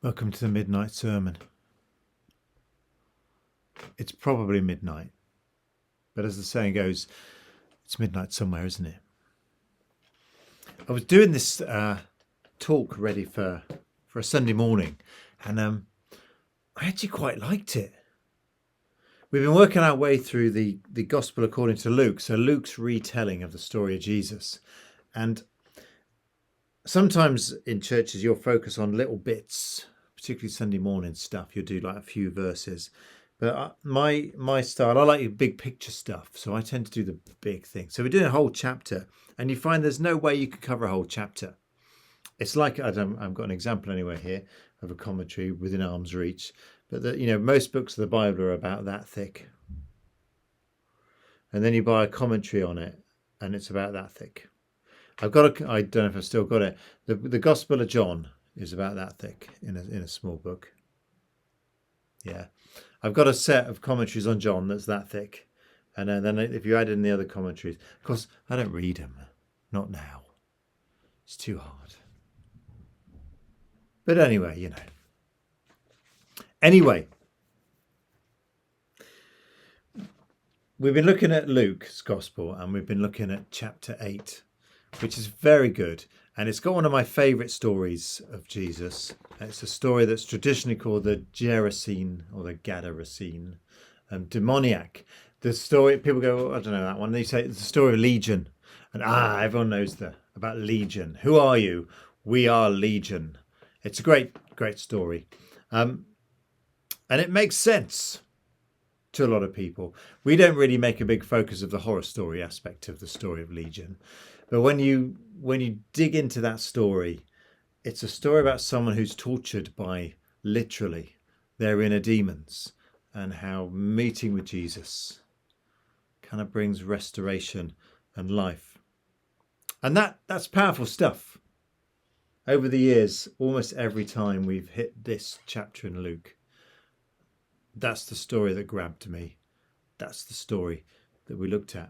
Welcome to the Midnight Sermon. It's probably midnight, but as the saying goes, it's midnight somewhere, isn't it? I was doing this talk ready for a Sunday morning, and I actually quite liked it. We've been working our way through the Gospel according to Luke, so Luke's retelling of the story of Jesus. And sometimes in churches you'll focus on little bits, particularly Sunday morning stuff. You'll do like a few verses. But my style, I like big picture stuff, so I tend to do the big thing. So we're doing a whole chapter, and you find there's no way you can cover a whole chapter. It's like, I've got an example anywhere here of a commentary within arm's reach, but most books of the Bible are about that thick. And then you buy a commentary on it, and it's about that thick. I don't know if I've still got it. The Gospel of John is about that thick in a small book. Yeah. I've got a set of commentaries on John that's that thick. And then if you add in the other commentaries, of course, I don't read them. Not now. It's too hard. But anyway, Anyway, we've been looking at Luke's Gospel, and we've been looking at chapter 8, which is very good. And it's got one of my favourite stories of Jesus. It's a story that's traditionally called the Gerasene or the Gadarene demoniac. The story, people go, I don't know that one. They say it's the story of Legion. And everyone knows about Legion. Who are you? We are Legion. It's a great, great story. And it makes sense to a lot of people. We don't really make a big focus of the horror story aspect of the story of Legion. But when you dig into that story, it's a story about someone who's tortured by literally their inner demons, and how meeting with Jesus kind of brings restoration and life. And that's powerful stuff. Over the years, almost every time we've hit this chapter in Luke, that's the story that grabbed me. That's the story that we looked at.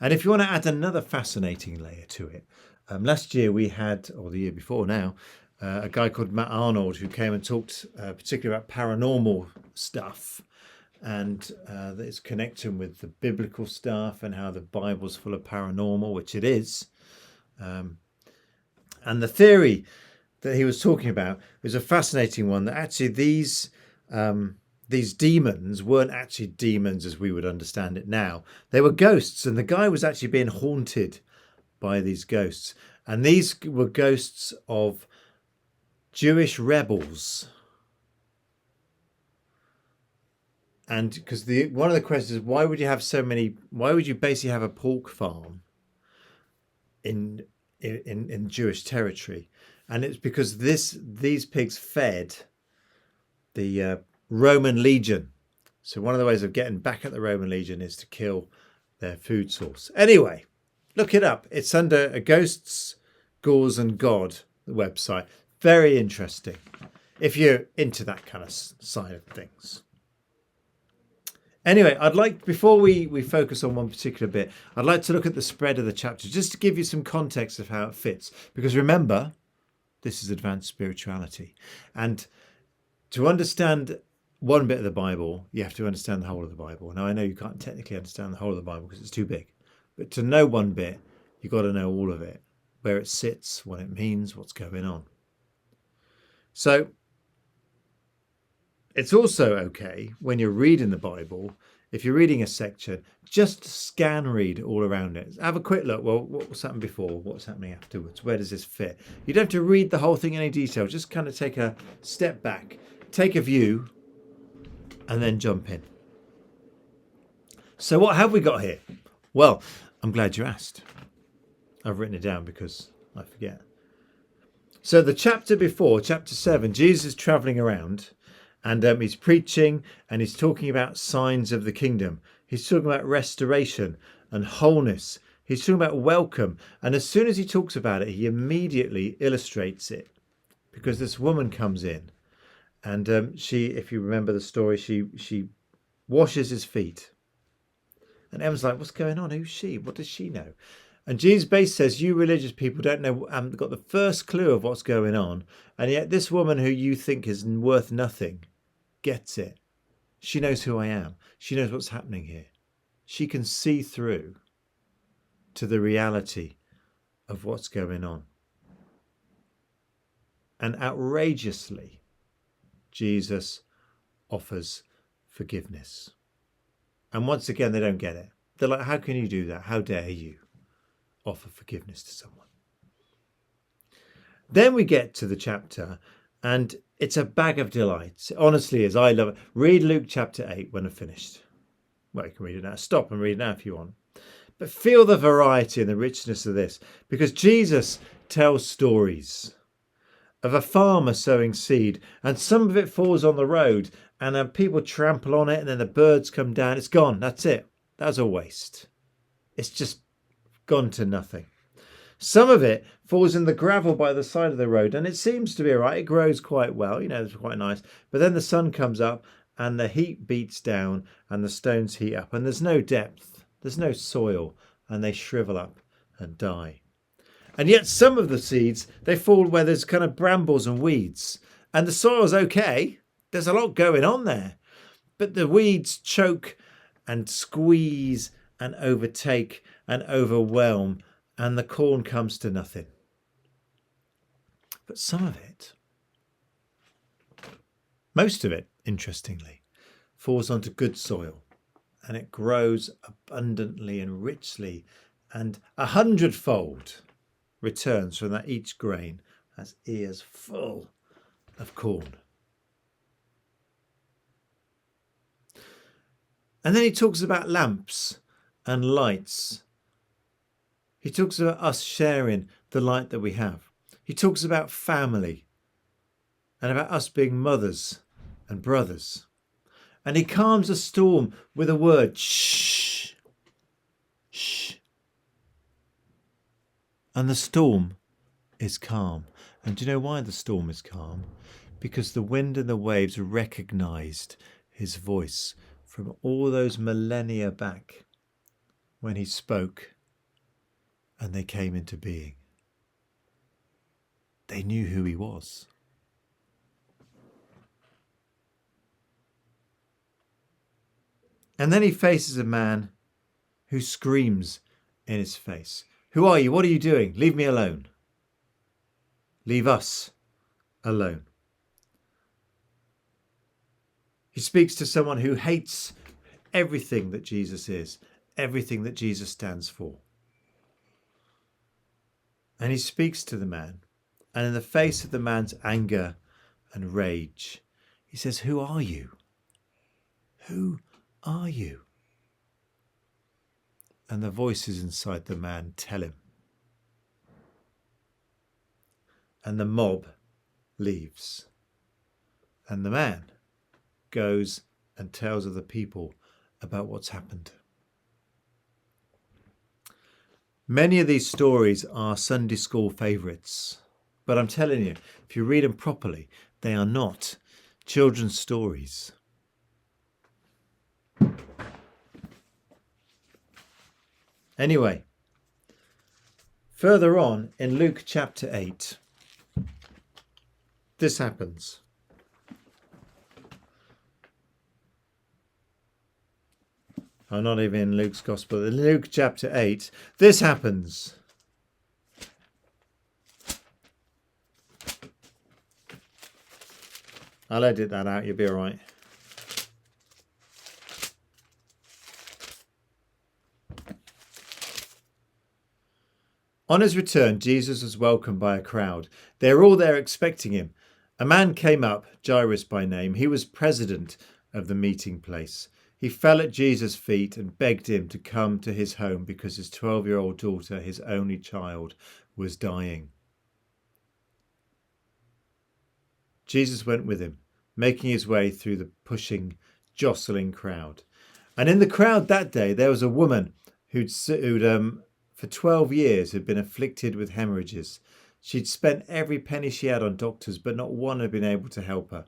And if you want to add another fascinating layer to it, last year we had, or the year before now, a guy called Matt Arnold who came and talked particularly about paranormal stuff and its connection with the biblical stuff and how the Bible's full of paranormal, which it is. And the theory that he was talking about was a fascinating one, that actually these demons weren't actually demons as we would understand it now. They were ghosts, and the guy was actually being haunted by these ghosts. And these were ghosts of Jewish rebels. And because one of the questions is, why would you basically have a pork farm in Jewish territory? And it's because these pigs fed the Roman legion. So one of the ways of getting back at the Roman legion is to kill their food source. Anyway, look it up. It's under a Ghosts, Ghouls and God website. Very interesting if you're into that kind of side of things. Anyway, I'd like, before we focus on one particular bit, I'd like to look at the spread of the chapter just to give you some context of how it fits. Because remember, this is advanced spirituality. And to understand one bit of the Bible, you have to understand the whole of the Bible. Now, I know you can't technically understand the whole of the Bible because it's too big. But to know one bit, you've got to know all of it. Where it sits, what it means, what's going on. So, it's also okay when you're reading the Bible, if you're reading a section, just scan read all around it. Have a quick look. Well, what's happened before? What's happening afterwards? Where does this fit? You don't have to read the whole thing in any detail. Just kind of take a step back, take a view, and then jump in. So what have we got here? Well, I'm glad you asked. I've written it down because I forget. So the chapter before, chapter 7, Jesus is traveling around and he's preaching and he's talking about signs of the kingdom. He's talking about restoration and wholeness. He's talking about welcome. And as soon as he talks about it, he immediately illustrates it, because this woman comes in and she, if you remember the story, she washes his feet. And Emma's like, what's going on? Who's she? What does she know? And Jesus basically says, you religious people don't know, haven't got the first clue of what's going on. And yet this woman who you think is worth nothing gets it. She knows who I am. She knows what's happening here. She can see through to the reality of what's going on. And outrageously, Jesus offers forgiveness. And once again, they don't get it. They're like, how can you do that? How dare you offer forgiveness to someone? Then we get to the chapter, and it's a bag of delights. It honestly is. I love it. Read Luke chapter 8 when I've finished. Well, you can read it now. Stop and read it now if you want. But feel the variety and the richness of this, because Jesus tells stories of a farmer sowing seed, and some of it falls on the road, and then people trample on it, and then the birds come down. It's gone. That's it. That was a waste. It's just gone to nothing. Some of it falls in the gravel by the side of the road, and it seems to be all right. It grows quite well. It's quite nice. But then the sun comes up, and the heat beats down, and the stones heat up, and there's no depth. There's no soil, and they shrivel up and die. And yet some of the seeds, they fall where there's kind of brambles and weeds. And the soil's okay. There's a lot going on there. But the weeds choke and squeeze and overtake and overwhelm, and the corn comes to nothing. But some of it, most of it, interestingly, falls onto good soil, and it grows abundantly and richly, and 100-fold returns from that each grain as ears full of corn. And then he talks about lamps and lights. He talks about us sharing the light that we have. He talks about family and about us being mothers and brothers. And he calms a storm with a word, shh, shh. And the storm is calm. And do you know why the storm is calm? Because the wind and the waves recognized his voice from all those millennia back when he spoke, and they came into being. They knew who he was. And then he faces a man who screams in his face, "Who are you? What are you doing? Leave me alone. Leave us alone." He speaks to someone who hates everything that Jesus is, everything that Jesus stands for. And he speaks to the man, and in the face of the man's anger and rage, he says, "Who are you? Who are you?" And the voices inside the man tell him. And the mob leaves. And the man goes and tells other people about what's happened. Many of these stories are Sunday school favourites, but I'm telling you, if you read them properly, they are not children's stories. Anyway, further on in Luke chapter 8, this happens. I'm not even in Luke's Gospel. In Luke chapter 8, this happens. I'll edit that out, you'll be all right. On his return, Jesus was welcomed by a crowd. They were all there expecting him. A man came up, Jairus by name. He was president of the meeting place. He fell at Jesus' feet and begged him to come to his home because his 12-year-old daughter, his only child, was dying. Jesus went with him, making his way through the pushing, jostling crowd. And in the crowd that day, there was a woman who'd for 12 years had been afflicted with hemorrhages. She'd spent every penny she had on doctors, but not one had been able to help her.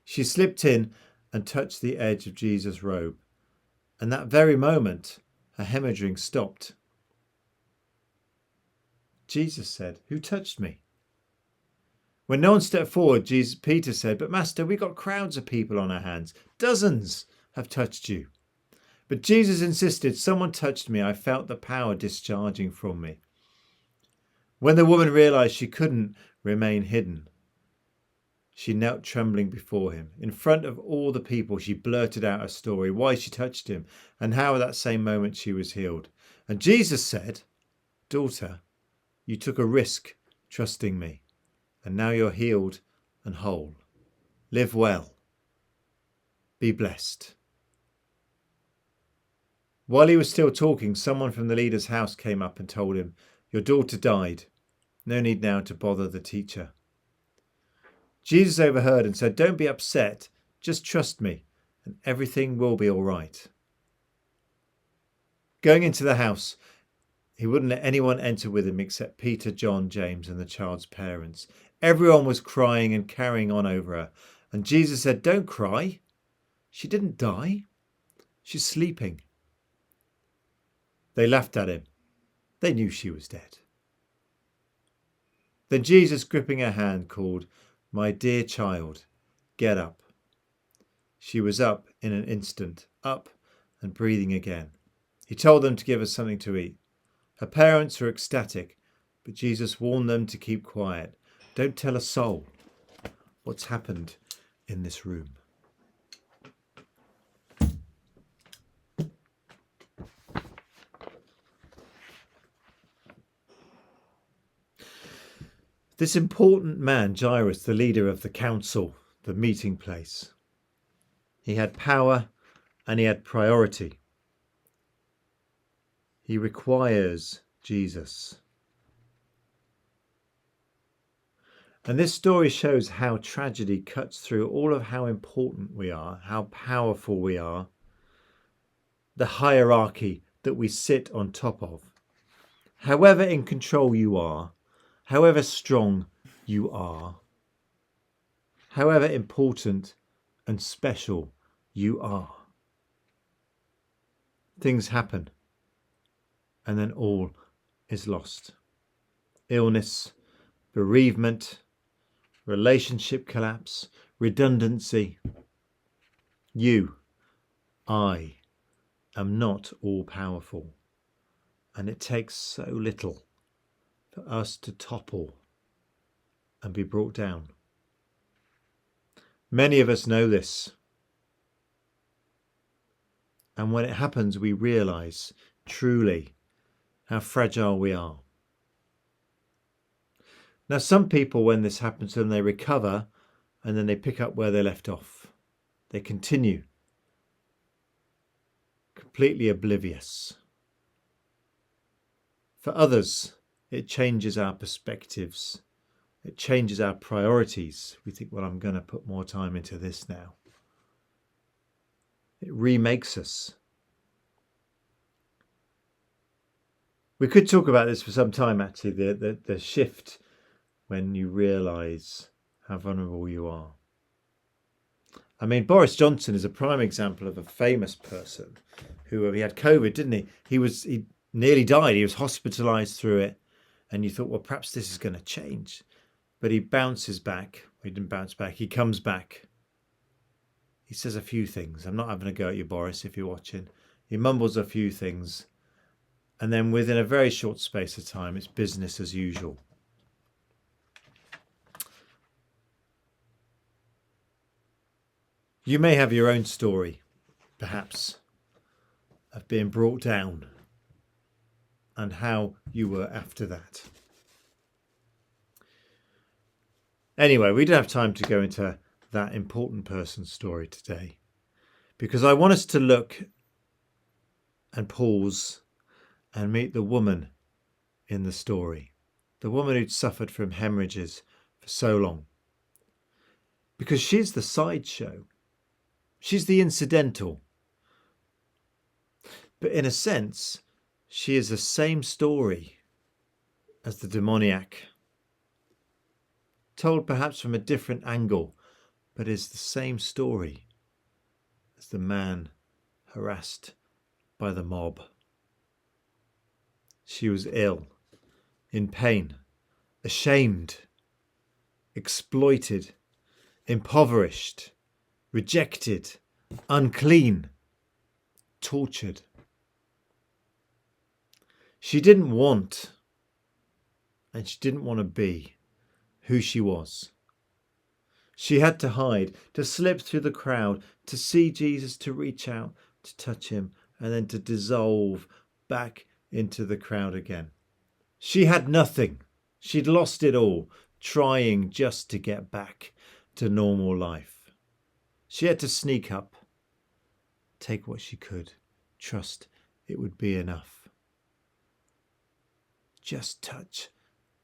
She slipped in and touched the edge of Jesus' robe. And that very moment, her hemorrhaging stopped. Jesus said, "Who touched me?" When no one stepped forward, Peter said, "But Master, we've got crowds of people on our hands. Dozens have touched you." But Jesus insisted, "Someone touched me. I felt the power discharging from me." When the woman realized she couldn't remain hidden, she knelt trembling before him. In front of all the people, she blurted out her story, why she touched him, and how at that same moment she was healed. And Jesus said, "Daughter, you took a risk trusting me, and now you're healed and whole. Live well. Be blessed." While he was still talking, someone from the leader's house came up and told him, "Your daughter died. No need now to bother the teacher." Jesus overheard and said, "Don't be upset. Just trust me, and everything will be all right." Going into the house, he wouldn't let anyone enter with him except Peter, John, James, and the child's parents. Everyone was crying and carrying on over her. And Jesus said, "Don't cry. She didn't die. She's sleeping." They laughed at him. They knew she was dead. Then Jesus, gripping her hand, called, "My dear child, get up." She was up in an instant, up and breathing again. He told them to give her something to eat. Her parents were ecstatic, but Jesus warned them to keep quiet. Don't tell a soul what's happened in this room. This important man, Jairus, the leader of the council, the meeting place, he had power and he had priority. He requires Jesus. And this story shows how tragedy cuts through all of how important we are, how powerful we are, the hierarchy that we sit on top of. However in control you are, however strong you are, however important and special you are, things happen and then all is lost. Illness, bereavement, relationship collapse, redundancy. I am not all powerful, and it takes so little for us to topple and be brought down. Many of us know this. And when it happens, we realise truly how fragile we are. Now, some people, when this happens to them, they recover and then they pick up where they left off. They continue, completely oblivious. For others, it changes our perspectives. It changes our priorities. We think, well, I'm going to put more time into this now. It remakes us. We could talk about this for some time, actually, the shift when you realise how vulnerable you are. I mean, Boris Johnson is a prime example of a famous person who he had COVID, didn't he? He nearly died. He was hospitalised through it. And you thought, well, perhaps this is going to change. But he bounces back. He didn't bounce back. He comes back. He says a few things. I'm not having a go at you, Boris, if you're watching. He mumbles a few things. And then within a very short space of time, it's business as usual. You may have your own story, perhaps, of being brought down and how you were after that. Anyway, we don't have time to go into that important person's story today, because I want us to look and pause and meet the woman in the story, the woman who'd suffered from hemorrhages for so long. Because she's the sideshow. She's the incidental. But in a sense, she is the same story as the demoniac, told perhaps from a different angle, but is the same story as the man harassed by the mob. She was ill in pain, ashamed, exploited, impoverished, rejected, unclean, tortured. She didn't want, and she didn't want to be who she was. She had to hide, to slip through the crowd, to see Jesus, to reach out, to touch him, and then to dissolve back into the crowd again. She had nothing. She'd lost it all, trying just to get back to normal life. She had to sneak up, take what she could, trust it would be enough. Just touch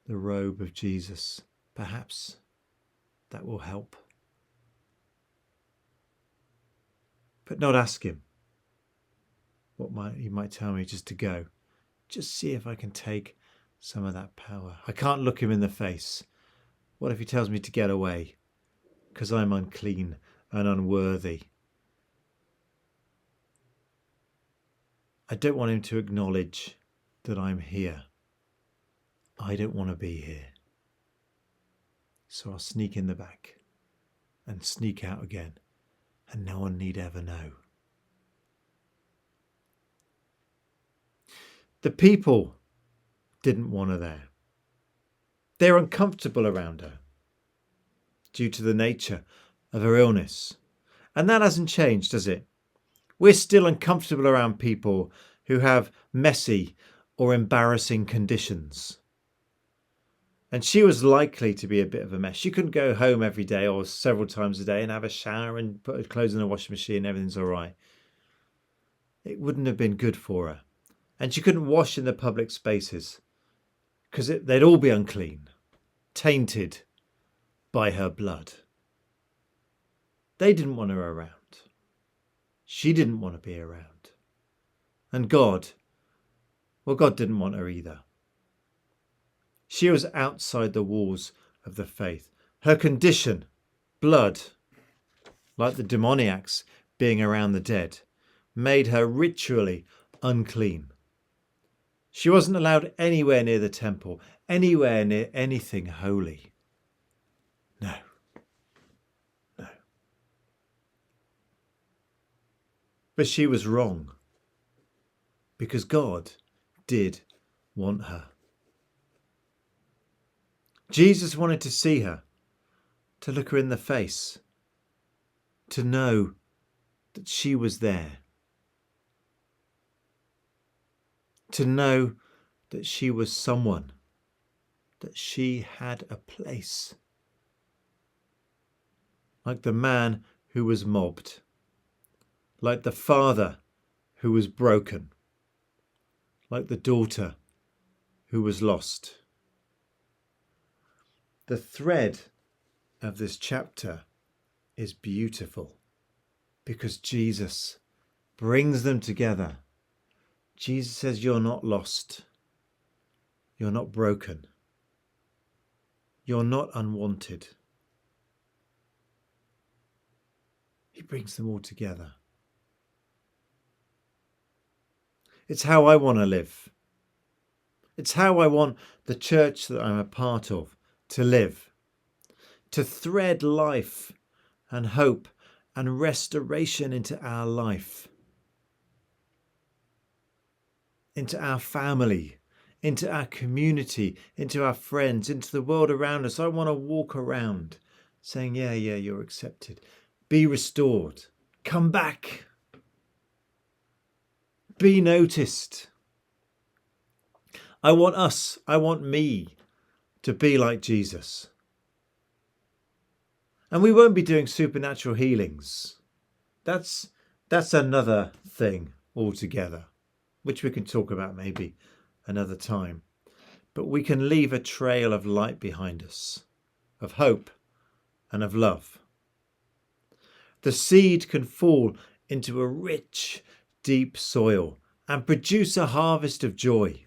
the robe of Jesus. Perhaps that will help. But not ask him. He might tell me just to go. Just see if I can take some of that power. I can't look him in the face. What if he tells me to get away? Because I'm unclean and unworthy. I don't want him to acknowledge that I'm here. I don't want to be here. So I'll sneak in the back and sneak out again, and no one need ever know. The people didn't want her there. They're uncomfortable around her due to the nature of her illness. And that hasn't changed, has it? We're still uncomfortable around people who have messy or embarrassing conditions. And she was likely to be a bit of a mess. She couldn't go home every day or several times a day and have a shower and put her clothes in a washing machine and everything's all right. It wouldn't have been good for her. And she couldn't wash in the public spaces because they'd all be unclean, tainted by her blood. They didn't want her around. She didn't want to be around. And God didn't want her either. She was outside the walls of the faith. Her condition, blood, like the demoniacs being around the dead, made her ritually unclean. She wasn't allowed anywhere near the temple, anywhere near anything holy. No. But she was wrong, because God did want her. Jesus wanted to see her, to look her in the face, to know that she was there, to know that she was someone, that she had a place. Like the man who was mobbed, like the father who was broken, like the daughter who was lost. The thread of this chapter is beautiful because Jesus brings them together. Jesus says, you're not lost. You're not broken. You're not unwanted. He brings them all together. It's how I want to live. It's how I want the church that I'm a part of to live, to thread life and hope and restoration into our life, into our family, into our community, into our friends, into the world around us. I want to walk around saying, yeah, you're accepted. Be restored. Come back. Be noticed. I want me to be like Jesus. And we won't be doing supernatural healings. That's another thing altogether, which we can talk about maybe another time. But we can leave a trail of light behind us, of hope and of love. The seed can fall into a rich, deep soil and produce a harvest of joy.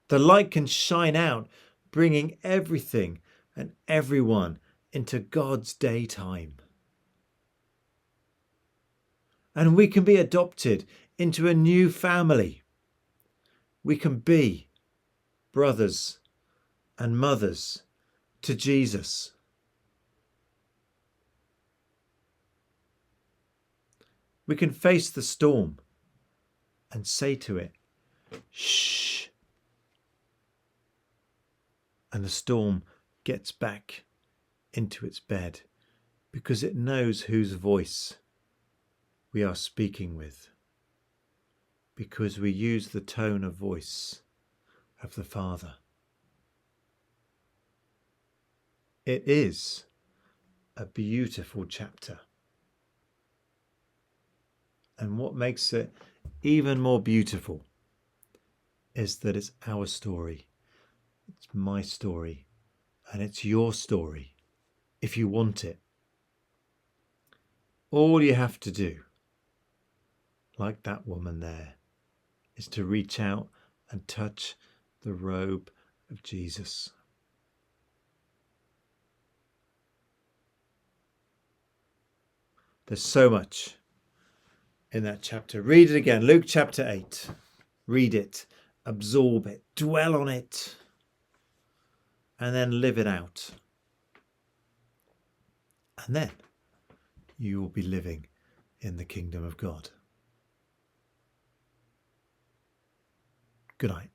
The light can shine out, bringing everything and everyone into God's daytime. And we can be adopted into a new family, We can be brothers and mothers to Jesus. We can face the storm and say to it, shh. And the storm gets back into its bed because it knows whose voice we are speaking with, because we use the tone of voice of the Father. It is a beautiful chapter. And what makes it even more beautiful is that it's our story. It's my story. And it's your story if you want it. All you have to do, like that woman there, is to reach out and touch the robe of Jesus. There's so much in that chapter. Read it again. Luke chapter 8. Read it, absorb it, dwell on it, and then live it out. And then you will be living in the kingdom of God. Good night.